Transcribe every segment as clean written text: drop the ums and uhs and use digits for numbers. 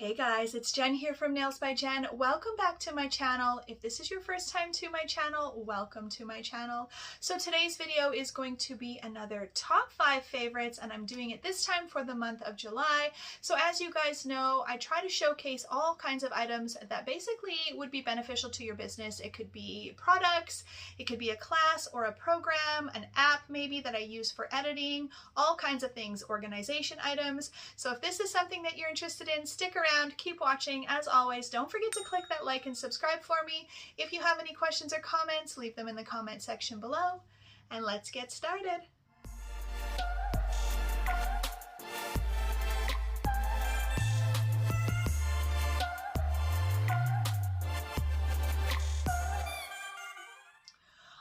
Hey guys, it's Jen here from Nails by Jen. Welcome back to my channel. If this is your first time to my channel, welcome to my channel. So today's video is going to be another top 5 favorites, and I'm doing it this time for the month of July. So as you guys know, I try to showcase all kinds of items that basically would be beneficial to your business. It could be products, it could be a class or a program, an app maybe that I use for editing, all kinds of things, organization items. So if this is something that you're interested in, stick around. Keep watching. As always, don't forget to click that like and subscribe for me. If you have any questions or comments, leave them in the comment section below, and let's get started.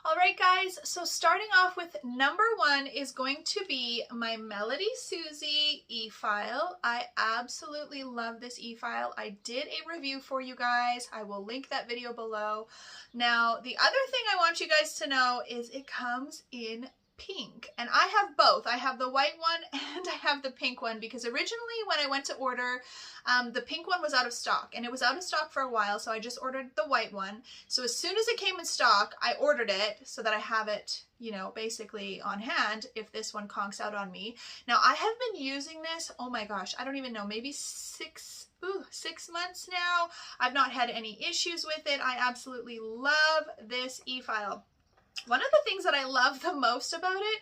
Alright guys, so starting off with number 1 is going to be my MELODYSUSIE e-file. I absolutely love this e-file. I did a review for you guys. I will link that video below. Now, the other thing I want you guys to know is it comes in pink, and I have both. I have the white one and I have the pink one because originally when I went to order, the pink one was out of stock, and it was out of stock for a while, so I just ordered the white one. So as soon as it came in stock, I ordered it so that I have it, you know, basically on hand if this one conks out on me. Now I have been using this, oh my gosh, I don't even know, maybe 6 months now. I've not had any issues with it. I absolutely love this e-file. One of the things that I love the most about it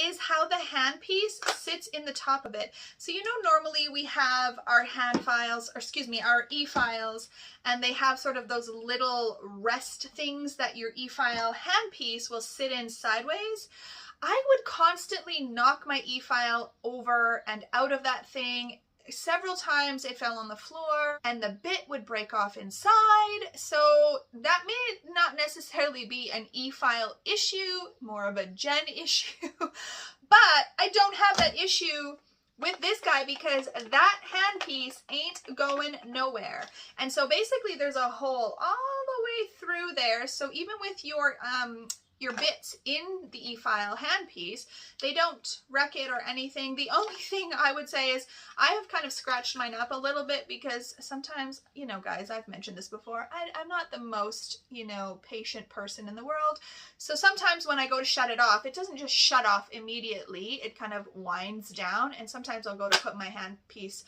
is how the handpiece sits in the top of it. So you know, normally we have our hand files, or excuse me, our e-files, and they have sort of those little rest things that your e-file handpiece will sit in sideways. I would constantly knock my e-file over and out of that thing. Several times it fell on the floor and the bit would break off inside. So that may not necessarily be an e-file issue, more of a Jen issue, but I don't have that issue with this guy because that handpiece ain't going nowhere. And so basically there's a hole all the way through there. So even with your bits in the e-file handpiece, they don't wreck it or anything. The only thing I would say is I have kind of scratched mine up a little bit because sometimes, you know guys, I've mentioned this before, I'm not the most, you know, patient person in the world. So sometimes when I go to shut it off, it doesn't just shut off immediately. It kind of winds down, and sometimes I'll go to put my handpiece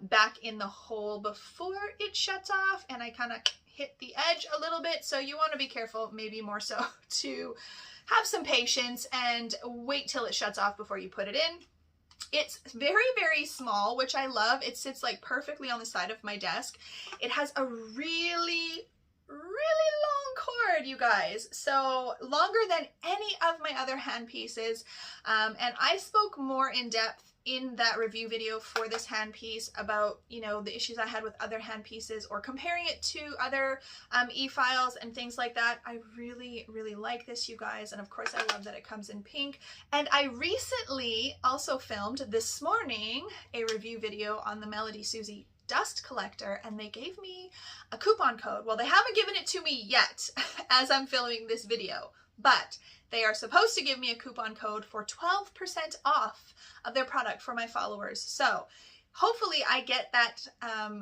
back in the hole before it shuts off, and I kind of hit the edge a little bit. So you want to be careful, maybe more so to have some patience and wait till it shuts off before you put it in. It's very, very small, which I love. It sits like perfectly on the side of my desk. It has a really long cord, you guys, so longer than any of my other hand pieces, and I spoke more in depth in that review video for this hand piece about, you know, the issues I had with other hand pieces or comparing it to other e-files and things like that. I really like this, you guys, and of course I love that it comes in pink. And I recently also filmed this morning a review video on the MELODYSUSIE dust collector, and they gave me a coupon code. Well, they haven't given it to me yet as I'm filming this video, but they are supposed to give me a coupon code for 12% off of their product for my followers. So hopefully I get that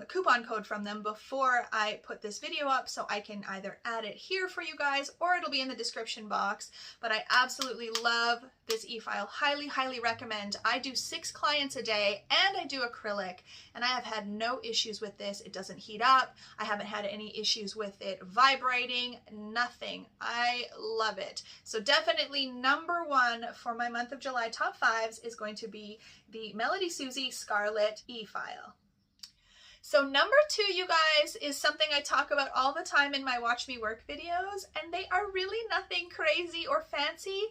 coupon code from them before I put this video up, so I can either add it here for you guys or it'll be in the description box. But I absolutely love this e-file. Highly recommend. I do 6 clients a day and I do acrylic, and I have had no issues with this. It doesn't heat up. I haven't had any issues with it vibrating, nothing. I love it. So definitely number 1 for my month of July top 5s is going to be the MELODYSUSIE SCARLET e-file. So number 2, you guys, is something I talk about all the time in my Watch Me Work videos, and they are really nothing crazy or fancy.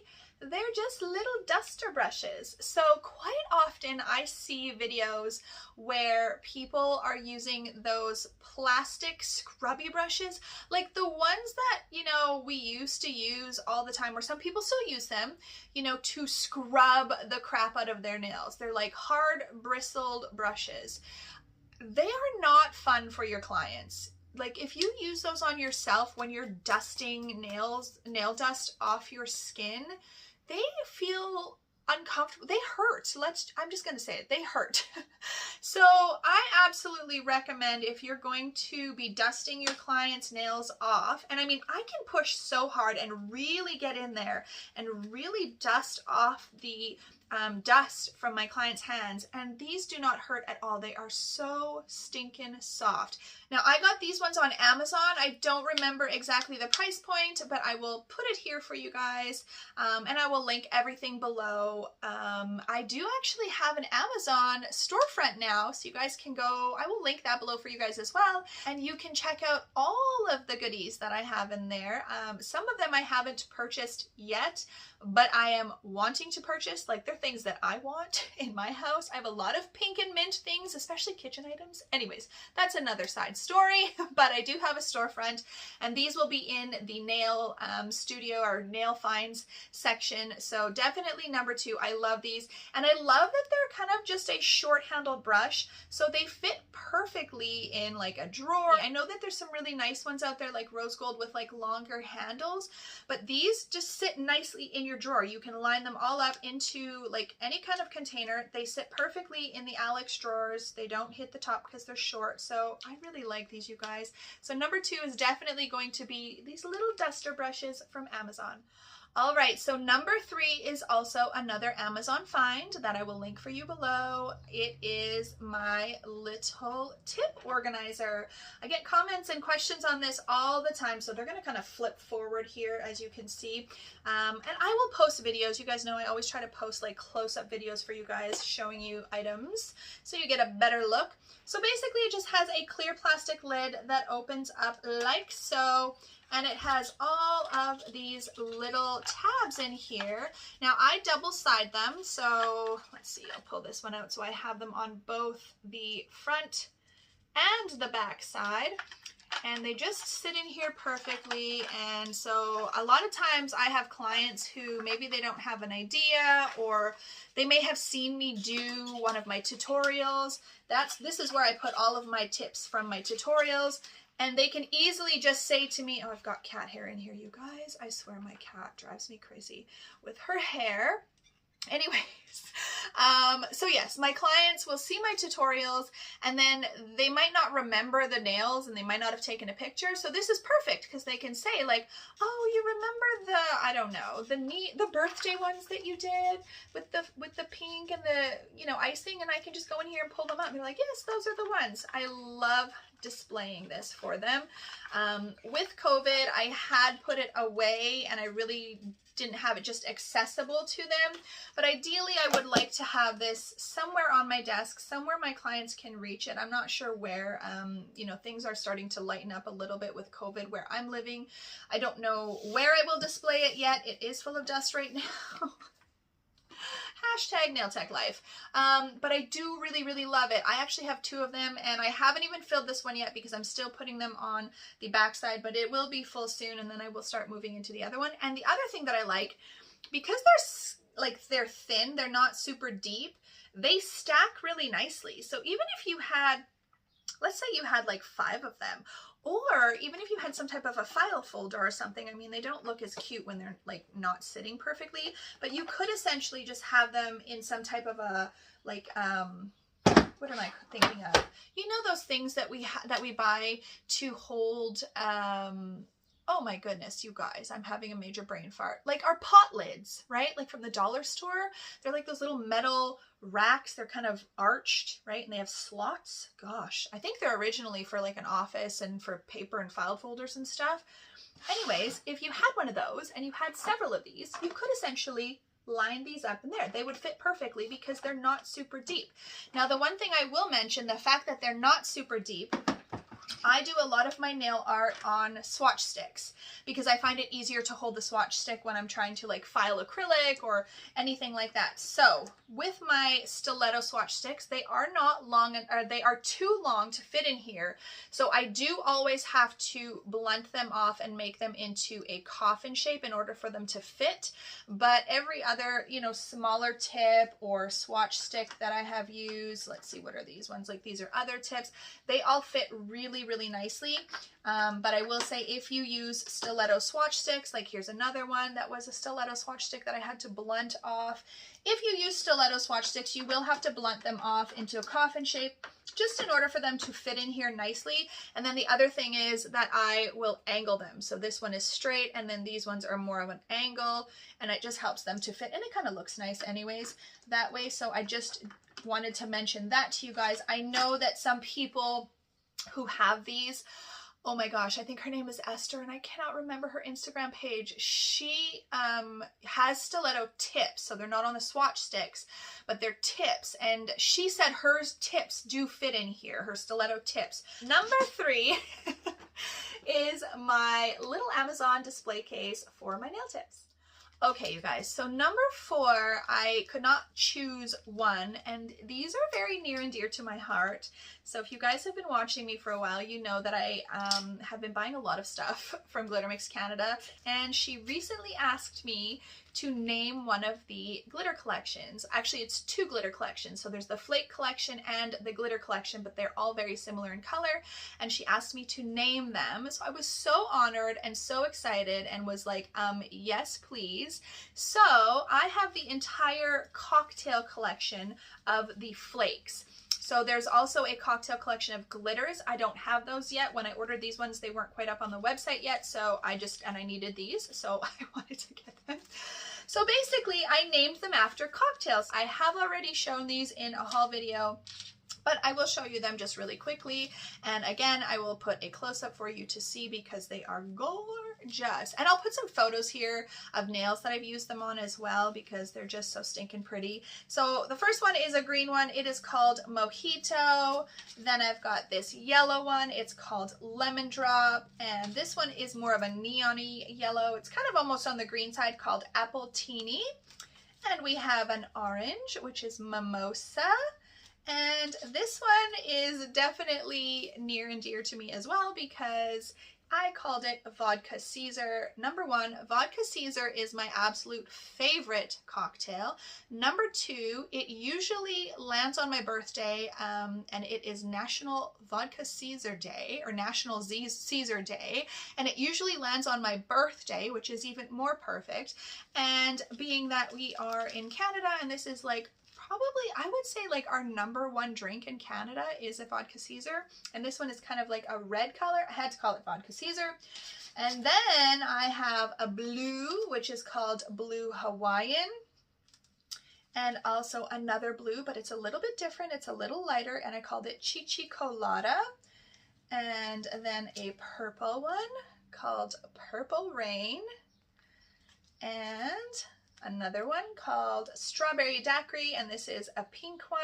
They're just little duster brushes. So quite often I see videos where people are using those plastic scrubby brushes, like the ones that, you know, we used to use all the time, or some people still use them, you know, to scrub the crap out of their nails. They're like hard bristled brushes. They are not fun for your clients. Like if you use those on yourself when you're dusting nail dust off your skin, they feel uncomfortable. They hurt. I'm just going to say it. They hurt. So I absolutely recommend, if you're going to be dusting your clients' nails off, and I mean, I can push so hard and really get in there and really dust off the dust from my clients' hands, and these do not hurt at all. They are so stinking soft. Now, I got these ones on Amazon. I don't remember exactly the price point, but I will put it here for you guys, and I will link everything below. I do actually have an Amazon storefront now, so you guys can go, I will link that below for you guys as well, and you can check out all of the goodies that I have in there. Some of them I haven't purchased yet, but I am wanting to purchase. Like, they're things that I want in my house. I have a lot of pink and mint things, especially kitchen items. Anyways, that's another side story, but I do have a storefront, and these will be in the nail studio or nail finds section. So definitely number 2. I love these, and I love that they're kind of just a short handled brush, so they fit perfectly in like a drawer. I know that there's some really nice ones out there like rose gold with like longer handles, but these just sit nicely in your drawer. You can line them all up into like any kind of container. They sit perfectly in the Alex drawers. They don't hit the top because they're short. So I really like these, you guys. So number 2 is definitely going to be these little duster brushes from Amazon. All right, so number 3 is also another Amazon find that I will link for you below. It is my little tip organizer. I get comments and questions on this all the time, so they're going to kind of flip forward here, as you can see. And I will post videos. You guys know I always try to post like close-up videos for you guys showing you items so you get a better look. So basically it just has a clear plastic lid that opens up like so. And it has all of these little tabs in here. Now I double side them, so let's see, I'll pull this one out so I have them on both the front and the back side. And they just sit in here perfectly. And so a lot of times I have clients who maybe they don't have an idea, or they may have seen me do one of my tutorials. This is where I put all of my tips from my tutorials. And they can easily just say to me, oh, I've got cat hair in here, you guys. I swear my cat drives me crazy with her hair. Anyways, so yes, my clients will see my tutorials, and then they might not remember the nails, and they might not have taken a picture. So this is perfect because they can say like, oh, you remember the, I don't know, the birthday ones that you did with the pink and the, you know, icing, and I can just go in here and pull them up. And they're like, yes, those are the ones. I love displaying this for them. With COVID, I had put it away, and I really didn't have it just accessible to them, but ideally I would like to have this somewhere on my desk, somewhere my clients can reach it. I'm not sure where. You know, things are starting to lighten up a little bit with COVID where I'm living. I don't know where I will display it yet. It is full of dust right now. Hashtag nail tech life. But I do really, really love it. I actually have 2 of them, and I haven't even filled this one yet because I'm still putting them on the back side, but it will be full soon, and then I will start moving into the other one. And the other thing that I like, because they're thin, they're not super deep, they stack really nicely. So even if you had, let's say you had like 5 of them, or even if you had some type of a file folder or something, I mean, they don't look as cute when they're like not sitting perfectly, but you could essentially just have them in some type of a, like, what am I thinking of? You know, those things that we buy to hold, oh my goodness, you guys, I'm having a major brain fart. Like our pot lids, right? Like from the dollar store. They're like those little metal racks. They're kind of arched, right? And they have slots. Gosh, I think they're originally for like an office and for paper and file folders and stuff. Anyways, if you had one of those and you had several of these, you could essentially line these up in there. They would fit perfectly because they're not super deep. Now, the one thing I will mention, the fact that they're not super deep, I do a lot of my nail art on swatch sticks because I find it easier to hold the swatch stick when I'm trying to like file acrylic or anything like that. So with my stiletto swatch sticks, they are not long, or they are too long to fit in here. So I do always have to blunt them off and make them into a coffin shape in order for them to fit. But every other, you know, smaller tip or swatch stick that I have used, let's see, what are these ones? Like these are other tips. They all fit really really, really nicely. But I will say if you use stiletto swatch sticks, like here's another one that was a stiletto swatch stick that I had to blunt off. If you use stiletto swatch sticks, you will have to blunt them off into a coffin shape just in order for them to fit in here nicely. And then the other thing is that I will angle them. So this one is straight and then these ones are more of an angle, and it just helps them to fit, and it kind of looks nice anyways that way. So I just wanted to mention that to you guys. I know that some people who have these, oh my gosh, I think her name is Esther and I cannot remember her Instagram page. She has stiletto tips, so they're not on the swatch sticks, but they're tips, and she said hers tips do fit in here, her stiletto tips. Number 3 is my little Amazon display case for my nail tips. Okay, you guys, so number 4, I could not choose one, and these are very near and dear to my heart. So if you guys have been watching me for a while, you know that I have been buying a lot of stuff from Glitter Mix Canada, and she recently asked me to name one of the glitter collections. Actually, it's 2 glitter collections. So there's the Flake collection and the glitter collection, but they're all very similar in color, and she asked me to name them. So I was so honored and so excited and was like, yes, please. So I have the entire cocktail collection of the Flakes. So there's also a cocktail collection of glitters. I don't have those yet. When I ordered these ones, they weren't quite up on the website yet. So I needed these, so I wanted to get them. So basically I named them after cocktails. I have already shown these in a haul video, but I will show you them just really quickly. And again, I will put a close-up for you to see because they are gorgeous. And I'll put some photos here of nails that I've used them on as well because they're just so stinking pretty. So the first one is a green one. It is called Mojito. Then I've got this yellow one. It's called Lemon Drop. And this one is more of a neon-y yellow. It's kind of almost on the green side, called Apple Teeny. And we have an orange, which is Mimosa. And this one is definitely near and dear to me as well because I called it Vodka Caesar. Number 1, Vodka Caesar is my absolute favorite cocktail. Number 2, it usually lands on my birthday, and it is National Vodka Caesar Day, or National Caesar Day, and it usually lands on my birthday, which is even more perfect. And being that we are in Canada, and this is like probably, I would say, like our number 1 drink in Canada is a Vodka Caesar. And this one is kind of like a red color. I had to call it Vodka Caesar. And then I have a blue, which is called Blue Hawaiian. And also another blue, but it's a little bit different. It's a little lighter, and I called it Chichi Colada. And then a purple one called Purple Rain. And another one called Strawberry Daiquiri, and this is a pink one.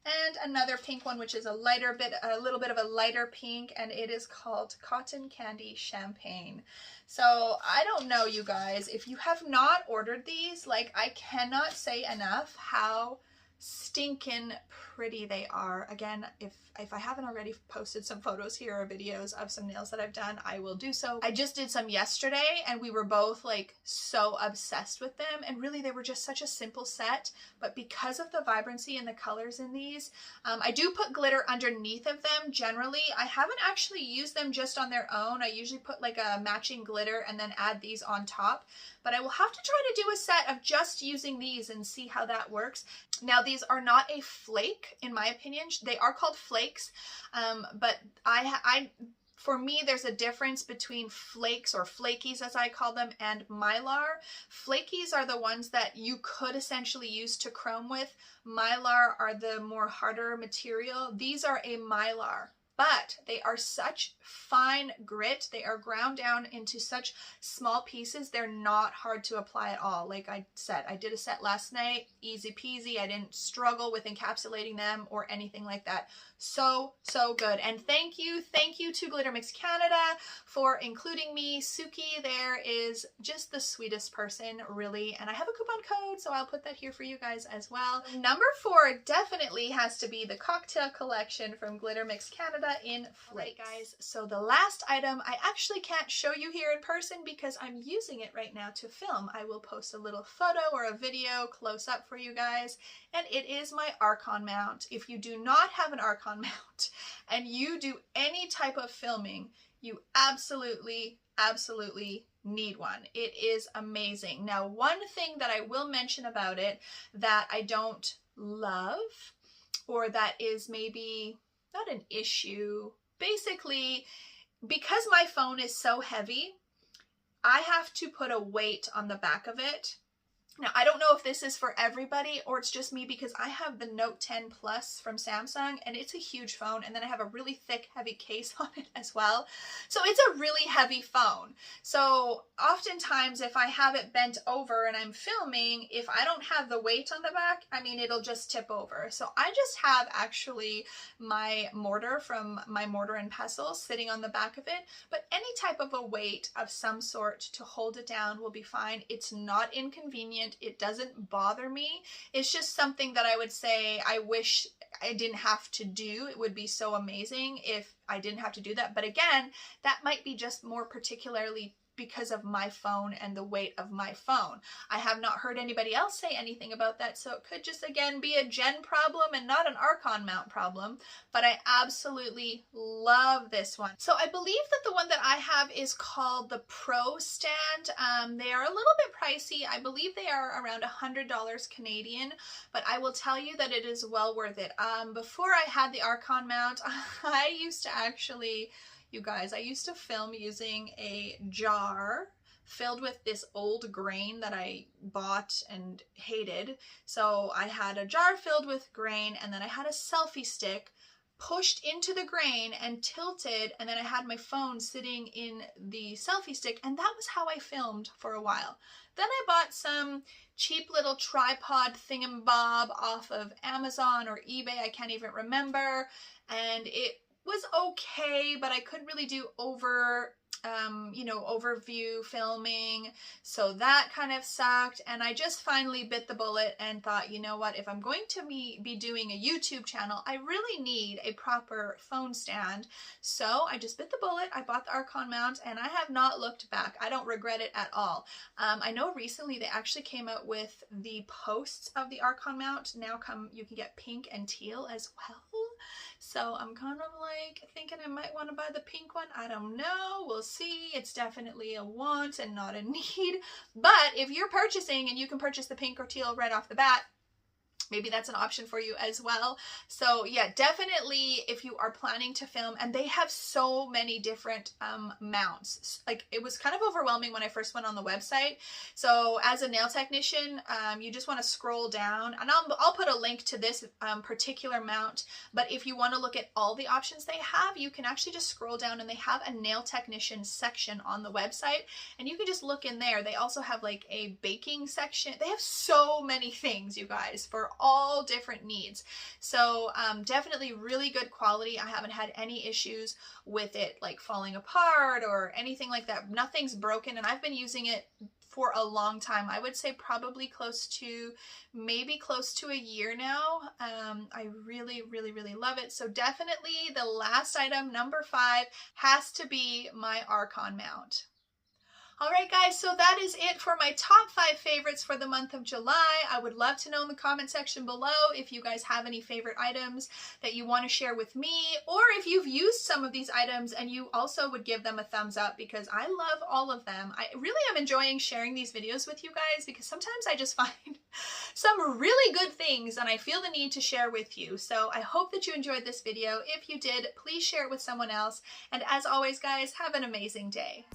And another pink one, which is a little bit of a lighter pink, and it is called Cotton Candy Champagne. So I don't know, you guys, if you have not ordered these, like, I cannot say enough how stinking pretty they are. Again, if I haven't already posted some photos here or videos of some nails that I've done, I will do so. I just did some yesterday and we were both like so obsessed with them, and really they were just such a simple set, but because of the vibrancy and the colors in these, I do put glitter underneath of them generally. I haven't actually used them just on their own. I usually put like a matching glitter and then add these on top, but I will have to try to do a set of just using these and see how that works. Now, these are not a flake, in my opinion. They are called flakes, but for me, there's a difference between flakes, or flakies as I call them, and mylar. Flakies are the ones that you could essentially use to chrome with. Mylar are the more harder material. These are a mylar, but they are such fine grit. They are ground down into such small pieces. They're not hard to apply at all. Like I said, I did a set last night, easy peasy. I didn't struggle with encapsulating them or anything like that. So good. And thank you to Glitter Mix Canada for including me. Suki there is just the sweetest person, really. And I have a coupon code, so I'll put that here for you guys as well. Number 4 definitely has to be the cocktail collection from Glitter Mix Canada. in Flakes. Guys, so the last item I actually can't show you here in person because I'm using it right now to film. I will post a little photo or a video close up for you guys, and it is my ARKON mount. If you do not have an ARKON mount and you do any type of filming, you absolutely need one. It is amazing. Now, one thing that I will mention about it that I don't love, or that is maybe not an issue, basically, because my phone is so heavy, I have to put a weight on the back of it. Now, I don't know if this is for everybody or it's just me because I have the Note 10 Plus from Samsung and it's a huge phone, and then I have a really thick, heavy case on it as well. So it's a really heavy phone. So oftentimes if I have it bent over and I'm filming, if I don't have the weight on the back, I mean, it'll just tip over. So I just have actually my mortar from my mortar and pestle sitting on the back of it, but any type of a weight of some sort to hold it down will be fine. It's not inconvenient. It doesn't bother me. It's just something that I would say I wish I didn't have to do. It would be so amazing if I didn't have to do that. But again, that might be just more particularly because of my phone and the weight of my phone. I have not heard anybody else say anything about that, so it could just again be a Jen problem and not an ARKON mount problem, but I absolutely love this one. So I believe that the one that I have is called the Pro Stand. They are a little bit pricey. I believe they are around $100 Canadian, but I will tell you that it is well worth it. Before I had the ARKON mount, I used to actually, you guys, I used to film using a jar filled with this old grain that I bought and hated. So I had a jar filled with grain, and then I had a selfie stick pushed into the grain and tilted, and then I had my phone sitting in the selfie stick, and that was how I filmed for a while. Then I bought some cheap little tripod thingamabob off of Amazon or eBay, I can't even remember, and it was okay, but I couldn't really do overview filming, so that kind of sucked. And I just finally bit the bullet and thought, you know what, if I'm going to be doing a YouTube channel, I really need a proper phone stand. So I just bit the bullet. I bought the ARKON mount and I have not looked back. I don't regret it at all. I know recently they actually came out with the posts of the ARKON mount. Now you can get pink and teal as well. So I'm kind of like thinking I might want to buy the pink one. I don't know. We'll see. It's definitely a want and not a need. But if you're purchasing and you can purchase the pink or teal right off the bat, maybe that's an option for you as well. So yeah, definitely if you are planning to film, and they have so many different mounts. Like, it was kind of overwhelming when I first went on the website. So as a nail technician, you just want to scroll down, and I'll put a link to this particular mount. But if you want to look at all the options they have, you can actually just scroll down, and they have a nail technician section on the website, and you can just look in there. They also have like a baking section. They have so many things, you guys, for all different needs. So definitely really good quality. I haven't had any issues with it like falling apart or anything like that. Nothing's broken, and I've been using it for a long time. I would say probably maybe close to a year now. I really love it. So definitely the last item, number 5, has to be my ARKON mount. Alright guys, so that is it for my top 5 favorites for the month of July. I would love to know in the comment section below if you guys have any favorite items that you want to share with me, or if you've used some of these items and you also would give them a thumbs up, because I love all of them. I really am enjoying sharing these videos with you guys because sometimes I just find some really good things and I feel the need to share with you. So I hope that you enjoyed this video. If you did, please share it with someone else. And as always guys, have an amazing day.